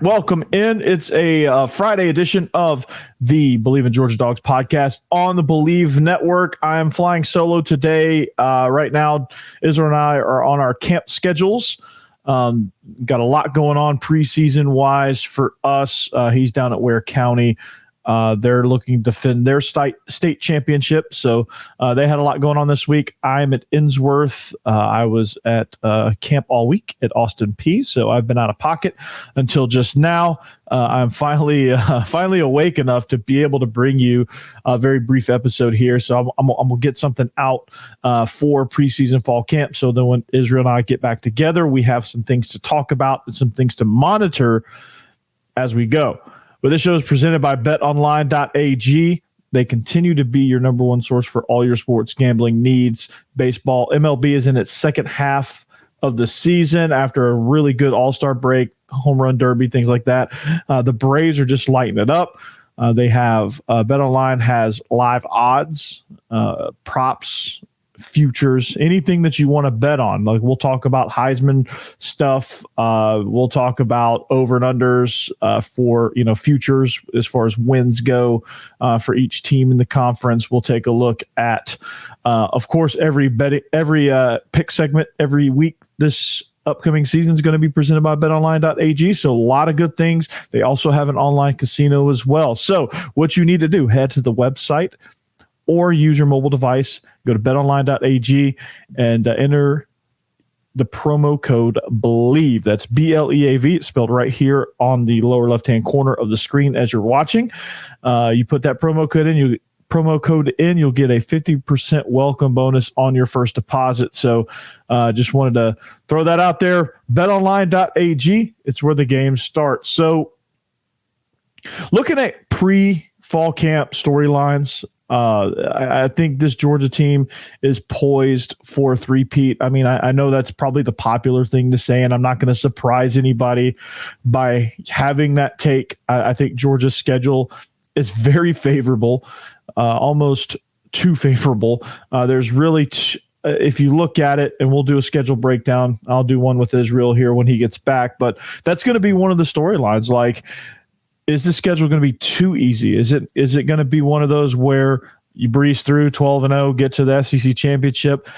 Welcome in. It's a Friday edition of the Bleav in Georgia Dogs podcast on the Bleav Network. I am flying solo today. Right now, Israel and I are on our camp schedules. Got a lot going on preseason wise for us. He's down at Ware County. They're looking to defend their state championship. So they had a lot going on this week. I'm at Innsworth. I was at camp all week at Austin Peay. So I've been out of pocket until just now. I'm finally awake enough to be able to bring you a very brief episode here. So I'm going to get something out for preseason fall camp. So then when Israel and I get back together, we have some things to talk about and some things to monitor as we go. But this show is presented by Betonline.ag. They continue to be your number one source for all your sports gambling needs. Baseball, MLB is in its second half of the season after a really good all-star break, home run derby, things like that. The Braves are just lighting it up. They have BetOnline has live odds, props, futures, anything that you want to bet on. Like we'll talk about Heisman stuff. We'll talk about over and unders for futures as far as wins go for each team in the conference. We'll take a look at, of course, every pick segment every week. This upcoming season is going to be presented by BetOnline.ag. So a lot of good things. They also have an online casino as well. So what you need to do, head to the website or use your mobile device, go to betonline.ag and enter the promo code BLEAV. That's BLEAV. It's spelled right here on the lower left-hand corner of the screen as you're watching. You put that promo code in, you'll get a 50% welcome bonus on your first deposit. So just wanted to throw that out there. BetOnline.ag. It's where the game starts. So looking at pre-fall camp storylines, I think this Georgia team is poised for a three-peat. I mean, I know that's probably the popular thing to say, and I'm not going to surprise anybody by having that take. I think Georgia's schedule is very favorable, almost too favorable. There's really, if you look at it, and we'll do a schedule breakdown, I'll do one with Israel here when he gets back, but that's going to be one of the storylines. Like, is the schedule going to be too easy? Is it going to be one of those where you breeze through 12-0, get to the SEC championship,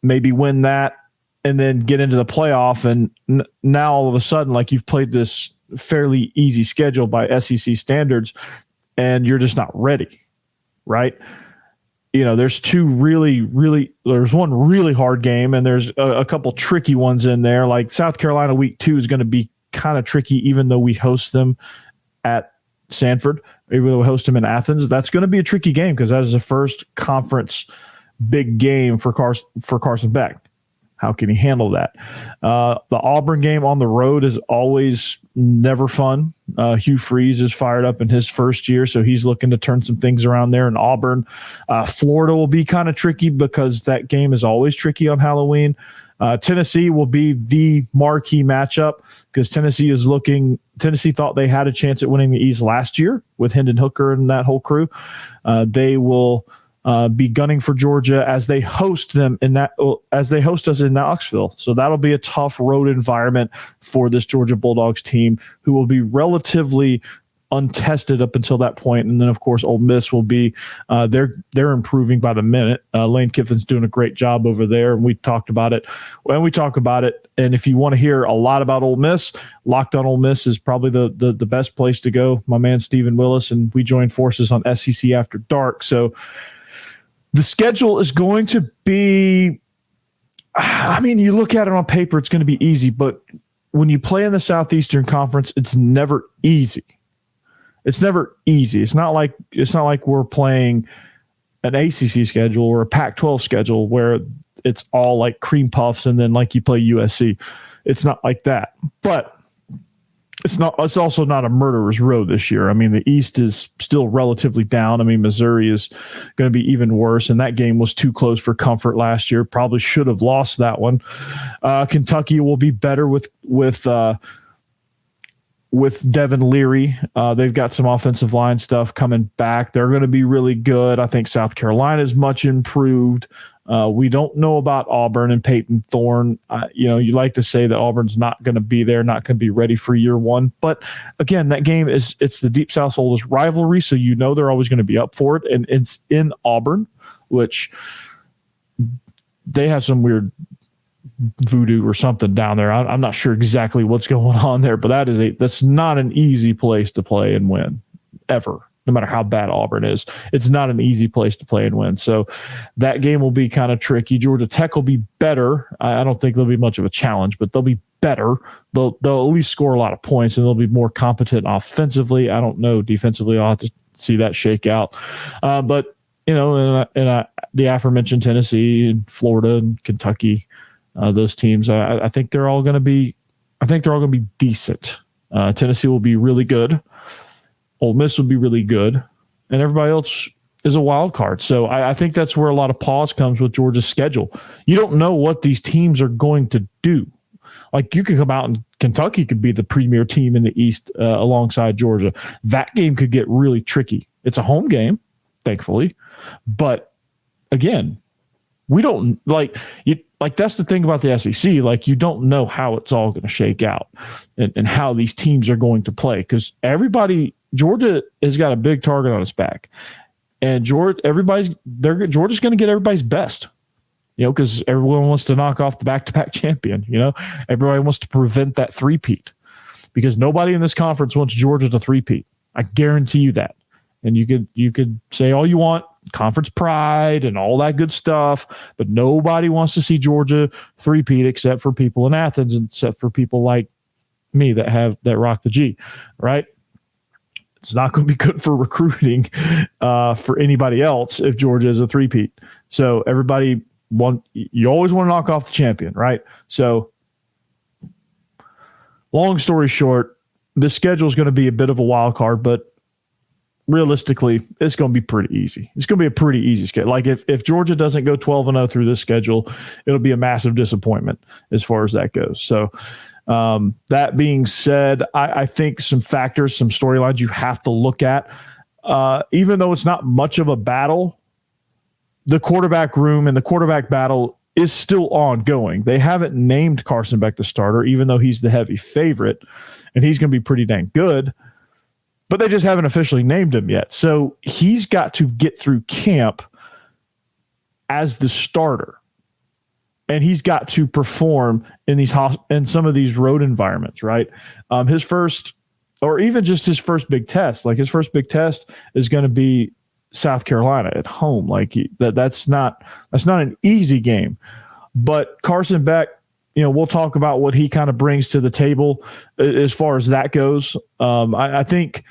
maybe win that, and then get into the playoff, and now all of a sudden, like you've played this fairly easy schedule by SEC standards, and you're just not ready, right? There's there's one really hard game, and there's a couple tricky ones in there. Like South Carolina week 2 is going to be kind of tricky, even though we host them at Sanford, even though we host them in Athens. That's going to be a tricky game because that is the first conference big game for Carson Beck. How can he handle that? The Auburn game on the road is always never fun. Hugh Freeze is fired up in his first year, so he's looking to turn some things around there in Auburn. Florida will be kind of tricky because that game is always tricky on Halloween. Tennessee will be the marquee matchup because Tennessee thought they had a chance at winning the East last year with Hendon Hooker and that whole crew. They will be gunning for Georgia as they host us in Knoxville. So that'll be a tough road environment for this Georgia Bulldogs team, who will be relatively untested up until that point. And then, of course, Ole Miss will be they're improving by the minute. Lane Kiffin's doing a great job over there, and we talked about it. And if you want to hear a lot about Ole Miss, Locked On Ole Miss is probably the best place to go. My man Stephen Willis and we join forces on SEC After Dark. So the schedule is going to be, I mean, you look at it on paper, it's going to be easy, but when you play in the Southeastern Conference, it's never easy. It's never easy. It's not like we're playing an ACC schedule or a Pac-12 schedule where it's all like cream puffs and then like you play USC. It's not like that. But it's also not a murderer's row this year. I mean, the East is still relatively down. I mean, Missouri is going to be even worse, and that game was too close for comfort last year. Probably should have lost that one. Kentucky will be better with Devin Leary. They've got some offensive line stuff coming back. They're going to be really good. I think South Carolina is much improved. We don't know about Auburn and Peyton Thorne. You like to say that Auburn's not going to be there, not going to be ready for year one. But again, that game it's the Deep South's oldest rivalry, so they're always going to be up for it. And it's in Auburn, which they have some weird voodoo or something down there. I'm not sure exactly what's going on there, but that's not an easy place to play and win ever. No matter how bad Auburn is, it's not an easy place to play and win. So that game will be kind of tricky. Georgia Tech will be better. I don't think there'll be much of a challenge, but they'll be better. They'll at least score a lot of points, and they'll be more competent offensively. I don't know defensively. I'll have to see that shake out. But the aforementioned Tennessee and Florida and Kentucky, those teams, I think they're all going to be. I think they're all going to be decent. Tennessee will be really good. Ole Miss will be really good, and everybody else is a wild card. So I think that's where a lot of pause comes with Georgia's schedule. You don't know what these teams are going to do. Like, you could come out and Kentucky could be the premier team in the East alongside Georgia. That game could get really tricky. It's a home game, thankfully, but again, we don't that's the thing about the SEC. Like, you don't know how it's all going to shake out and how these teams are going to play, because Georgia has got a big target on its back, and Georgia's going to get everybody's best, because everyone wants to knock off the back-to-back champion. Everybody wants to prevent that three-peat, because nobody in this conference wants Georgia to three-peat. I guarantee you that. And you could say all you want, conference pride and all that good stuff, but nobody wants to see Georgia three-peat except for people in Athens and except for people like me that rock the G, right? It's not going to be good for recruiting for anybody else if Georgia is a three-peat. So you always want to knock off the champion, right? So long story short, the schedule is going to be a bit of a wild card, but realistically, it's going to be pretty easy. It's going to be a pretty easy schedule. Like, if Georgia doesn't go 12-0 through this schedule, it'll be a massive disappointment as far as that goes. So that being said, I think some factors, some storylines you have to look at, even though it's not much of a battle, the quarterback room and the quarterback battle is still ongoing. They haven't named Carson Beck the starter, even though he's the heavy favorite, and he's going to be pretty dang good, but they just haven't officially named him yet. So he's got to get through camp as the starter, and he's got to perform in some of these road environments, right? His first big test, like his first big test is going to be South Carolina at home. Like, that's not an easy game. But Carson Beck, we'll talk about what he kind of brings to the table as far as that goes. I think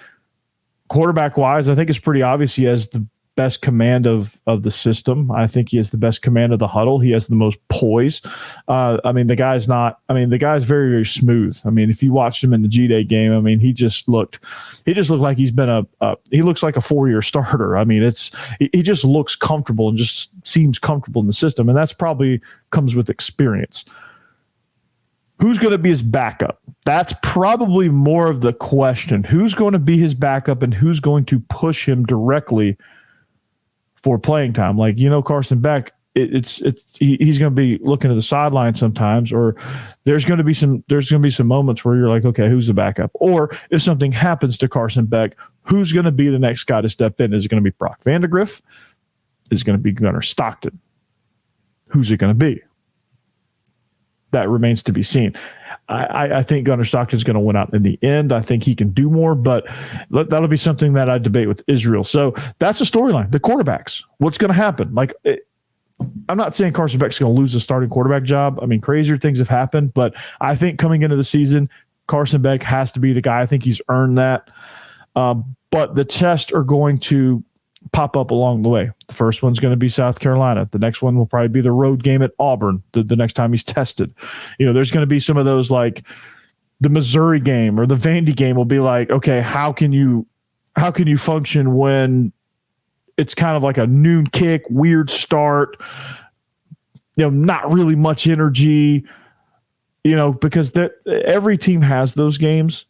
quarterback wise, I think it's pretty obvious he has the best command of the system. I think he has the best command of the huddle. He has the most poise. The guy's very, very smooth. If you watched him in the G-Day game, he just looked like he looks like a 4-year starter. He just looks comfortable and just seems comfortable in the system. And that's probably comes with experience. Who's going to be his backup? That's probably more of the question. Who's going to be his backup and who's going to push him directly for playing time? Like, Carson Beck, he's going to be looking to the sideline sometimes, or there's going to be some moments where you're like, okay, who's the backup? Or if something happens to Carson Beck, who's going to be the next guy to step in? Is it going to be Brock Vandagriff? Is it going to be Gunnar Stockton? Who's it going to be? That remains to be seen. I think Gunnar Stockton is going to win out in the end. I think he can do more, but that'll be something that I debate with Israel. So that's a storyline. The quarterbacks, what's going to happen? I'm not saying Carson Beck's going to lose the starting quarterback job. Crazier things have happened, but I think coming into the season, Carson Beck has to be the guy. I think he's earned that. But the tests are going to pop up along the way. The first one's going to be South Carolina. The next one will probably be the road game at Auburn the next time he's tested. There's going to be some of those, like the Missouri game or the Vandy game will be like, okay, how can you function when it's kind of like a noon kick, weird start, not really much energy, because every team has those games,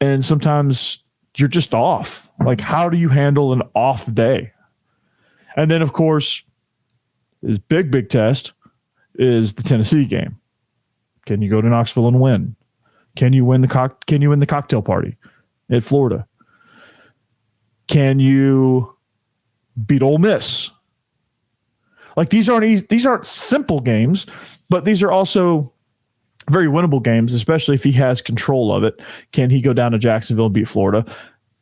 and sometimes you're just off. Like, how do you handle an off day? And then, of course, His big test is the Tennessee game. Can you go to Knoxville and win? Can you win the cocktail party at Florida? Can you beat Ole Miss? Like these aren't simple games, but these are also very winnable games, especially if he has control of it. Can he go down to Jacksonville and beat Florida?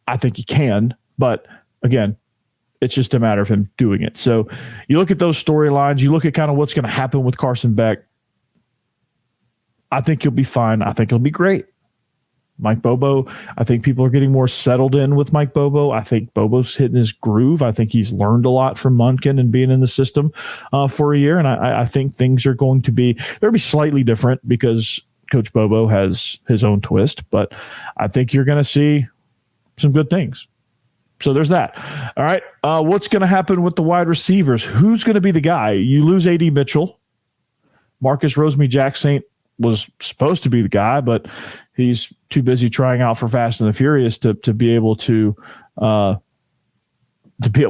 I think he can, but again, it's just a matter of him doing it. So you look at those storylines, you look at kind of what's going to happen with Carson Beck. I think he'll be fine. I think he'll be great. Mike Bobo, I think people are getting more settled in with Mike Bobo. I think Bobo's hitting his groove. I think he's learned a lot from Monken and being in the system for a year. And I think things are going to be, they'll be slightly different because Coach Bobo has his own twist, but I think you're going to see some good things. So there's that. All right. What's going to happen with the wide receivers? Who's going to be the guy? You lose A.D. Mitchell. Marcus Rosemy-Jacksaint was supposed to be the guy, but he's too busy trying out for Fast and the Furious to be able to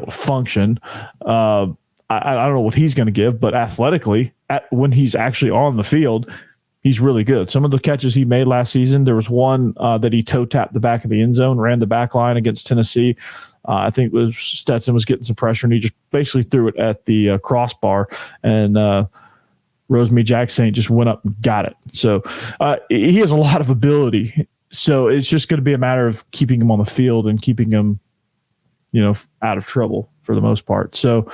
function. I don't know what he's going to give, but athletically, when he's actually on the field, he's really good. Some of the catches he made last season, there was one that he toe tapped the back of the end zone, ran the back line against Tennessee. I think it was Stetson was getting some pressure, and he just basically threw it at the crossbar, and Rosemy-Jacksaint just went up and got it. So he has a lot of ability. So it's just going to be a matter of keeping him on the field and keeping him, out of trouble for the most part. So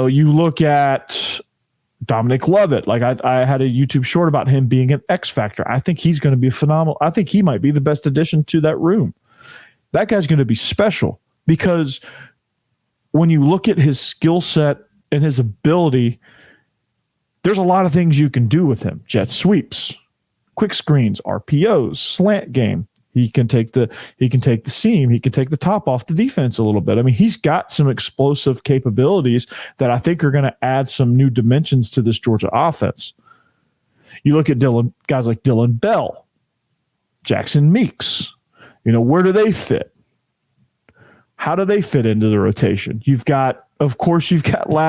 you look at Dominic Lovett. Like I had a YouTube short about him being an X factor. I think he's going to be phenomenal. I think he might be the best addition to that room. That guy's going to be special because when you look at his skill set and his ability, there's a lot of things you can do with him. Jet sweeps, quick screens, RPOs, slant game. He can take the seam. He can take the top off the defense a little bit. I mean, he's got some explosive capabilities that I think are going to add some new dimensions to this Georgia offense. You look at guys like Dylan Bell, Jackson Meeks. Where do they fit? How do they fit into the rotation? You've got Ladd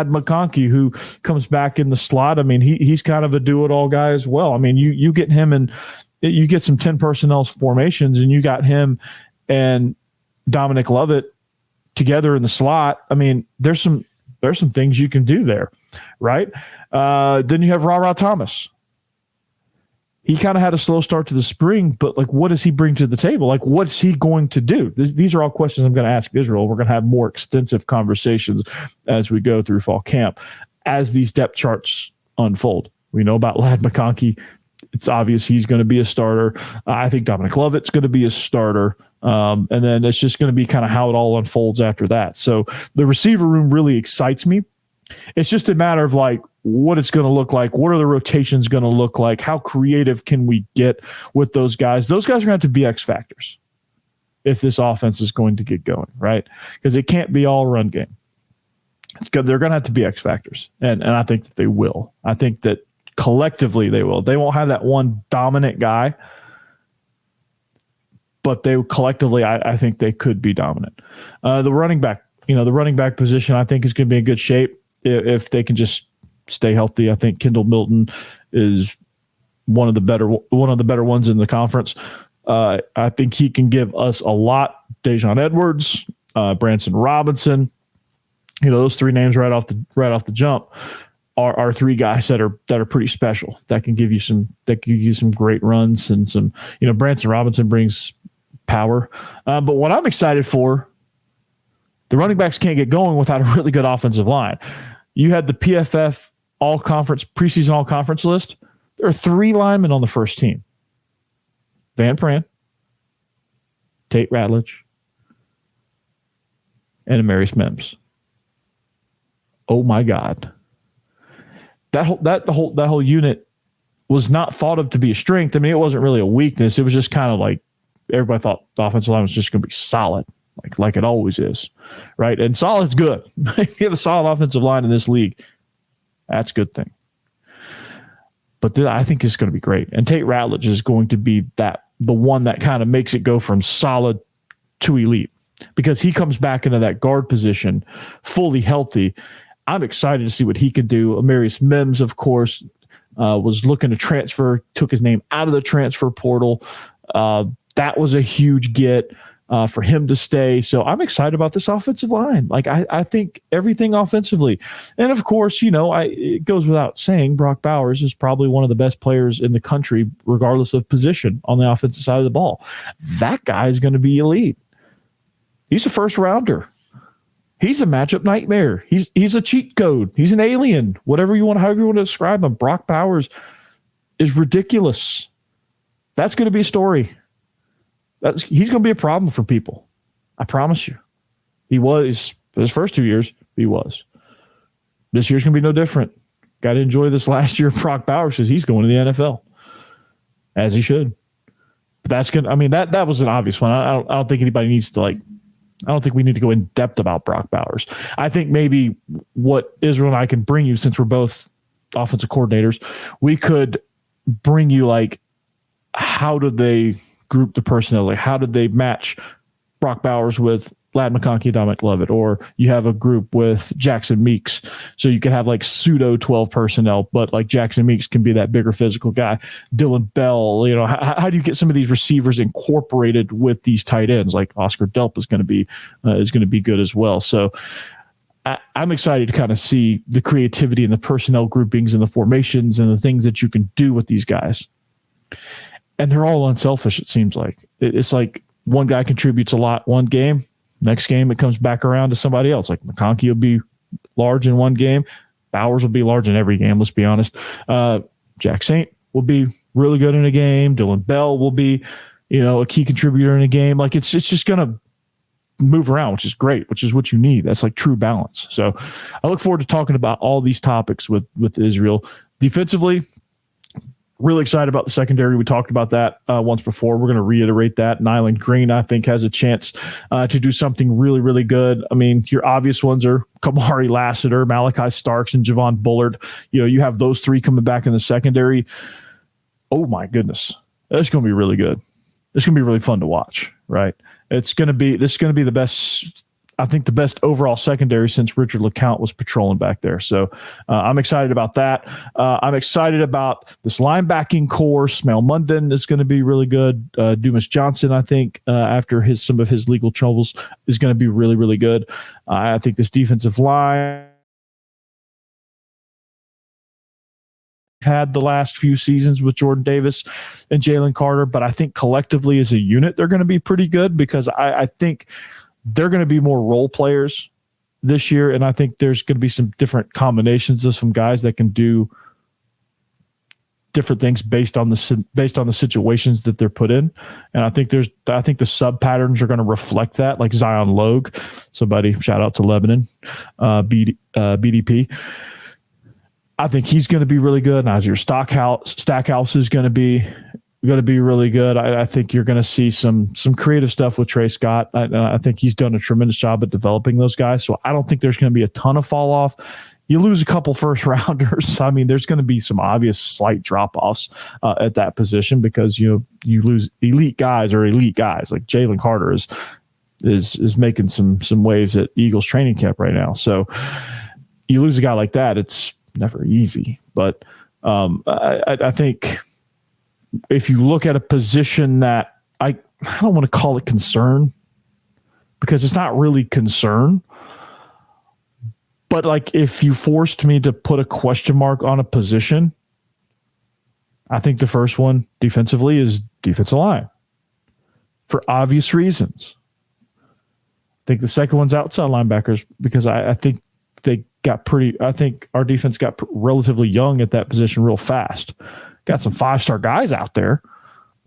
McConkey, who comes back in the slot. I mean, he's kind of a do-it-all guy as well. I mean, you get him and you get some 10 personnel formations, and you got him and Dominic Lovett together in the slot. I mean, there's some things you can do there, right? Then you have Ra Thomas. He kind of had a slow start to the spring, but what does he bring to the table? What's he going to do? These are all questions I'm going to ask Israel. We're going to have more extensive conversations as we go through fall camp, as these depth charts unfold. We know about Ladd McConkey. It's obvious he's going to be a starter. I think Dominic Lovett's going to be a starter. And then it's just going to be kind of how it all unfolds after that. So the receiver room really excites me. It's just a matter of what it's going to look like. What are the rotations going to look like? How creative can we get with those guys? Those guys are going to have to be X factors if this offense is going to get going, right? Because it can't be all run game. They're going to have to be X factors. And I think that they will. I think that collectively they will. They won't have that one dominant guy, but they collectively, I think they could be dominant. The running back position, I think is going to be in good shape if they can just stay healthy. I think Kendall Milton is one of the better ones in the conference. I think he can give us a lot. Dejon Edwards, Branson Robinson, those three names right off the jump are three guys that are pretty special. That can give you some great runs and some. Branson Robinson brings power. But what I'm excited for, the running backs can't get going without a really good offensive line. You had the PFF preseason all-conference list. There are three linemen on the first team. Van Pran, Tate Ratledge, and Amarius Mims. Oh my God. That whole unit was not thought of to be a strength. I mean, it wasn't really a weakness. It was just kind of everybody thought the offensive line was just going to be solid, like it always is, right? And solid's good. If you have a solid offensive line in this league, that's a good thing. But I think it's going to be great. And Tate Ratledge is going to be the one that kind of makes it go from solid to elite, because he comes back into that guard position fully healthy. I'm excited to see what he could do. Amarius Mims, of course, was looking to transfer, took his name out of the transfer portal. That was a huge get for him to stay. So I'm excited about this offensive line. Like, I think everything offensively. And, of course, it goes without saying, Brock Bowers is probably one of the best players in the country, regardless of position on the offensive side of the ball. That guy is going to be elite. He's a first rounder. He's a matchup nightmare. He's a cheat code. He's an alien. However you want to describe him. Brock Bowers is ridiculous. That's going to be a story. He's going to be a problem for people. I promise you. He was his first 2 years. He was. This year's going to be no different. Got to enjoy this last year of Brock Bowers because he's going to the NFL, as he should. But that's going. I mean, that was an obvious one. I don't think anybody needs to I don't think we need to go in depth about Brock Bowers. I think maybe what Israel and I can bring you, since we're both offensive coordinators, we could bring you how did they group the personnel? Like, how did they match Brock Bowers with Ladd McConkey, Dominic Lovett? Or you have a group with Jackson Meeks. So you can have pseudo 12 personnel, but Jackson Meeks can be that bigger physical guy. Dylan Bell, how do you get some of these receivers incorporated with these tight ends? Like Oscar Delp is going to be good as well. So I'm excited to kind of see the creativity and the personnel groupings and the formations and the things that you can do with these guys. And they're all unselfish, it seems like. It's like one guy contributes a lot one game. Next game, it comes back around to somebody else. Like McConkey will be large in one game. Bowers will be large in every game, let's be honest. Jack Saint will be really good in a game. Dylan Bell will be, a key contributor in a game. It's just going to move around, which is great, which is what you need. That's true balance. So I look forward to talking about all these topics with Israel. Defensively, really excited about the secondary. We talked about that once before. We're going to reiterate that. Nyland Green, I think, has a chance to do something really, really good. I mean, your obvious ones are Kamari Lassiter, Malachi Starks, and Javon Bullard. You have those three coming back in the secondary. Oh, my goodness. That's going to be really good. It's going to be really fun to watch, right? This is going to be the best, I think, the best overall secondary since Richard LeCounte was patrolling back there. So I'm excited about that. I'm excited about this linebacking core. Smell Munden is going to be really good. Dumas Johnson, I think, after some of his legal troubles, is going to be really, really good. I think this defensive line had the last few seasons with Jordan Davis and Jalen Carter, but I think collectively as a unit, they're going to be pretty good because I think they're going to be more role players this year, and I think there's going to be some different combinations of some guys that can do different things based on the situations that they're put in. And I think the sub patterns are going to reflect that, like Zion Logue, somebody shout out to Lebanon, BDP. I think he's going to be really good. Nazir Stackhouse is going to be really good. I think you're going to see some creative stuff with Trey Scott. I think he's done a tremendous job at developing those guys. So I don't think there's going to be a ton of fall off. You lose a couple first rounders. I mean, there's going to be some obvious slight drop offs at that position because you lose elite guys. Like Jalen Carter is making some waves at Eagles training camp right now. So you lose a guy like that. It's never easy, but I think if you look at a position that I don't want to call it concern because it's not really concern, but if you forced me to put a question mark on a position, I think the first one defensively is defensive line for obvious reasons. I think the second one's outside linebackers because I think our defense got relatively young at that position real fast. Got some 5-star guys out there,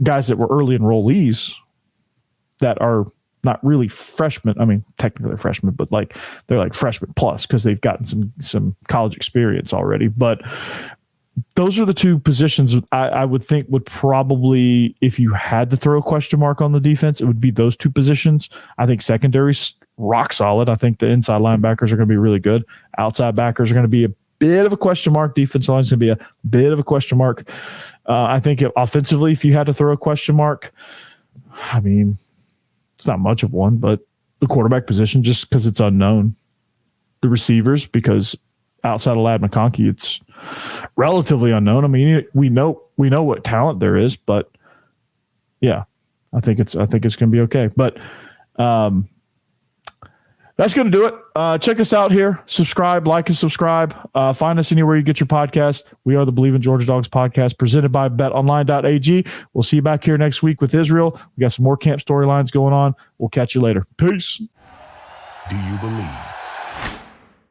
guys that were early enrollees that are not really freshmen. I mean, technically they're freshmen, but they're freshmen plus because they've gotten some college experience already. But those are the two positions I would think would probably, if you had to throw a question mark on the defense, it would be those two positions. I think secondary's rock solid. I think the inside linebackers are going to be really good. Outside backers are going to be a bit of a question mark. Defensive line is going to be a bit of a question mark. I think offensively, if you had to throw a question mark, I mean, it's not much of one, but the quarterback position, just because it's unknown. The receivers, because outside of Ladd McConkey, it's relatively unknown. I mean, we know what talent there is, but yeah, I think it's going to be okay. But that's going to do it. Check us out here. Subscribe, like, and subscribe. Find us anywhere you get your podcast. We are the Bleav in Georgia Dogs podcast presented by Betonline.ag. We'll see you back here next week with Israel. We got some more camp storylines going on. We'll catch you later. Peace. Do you believe?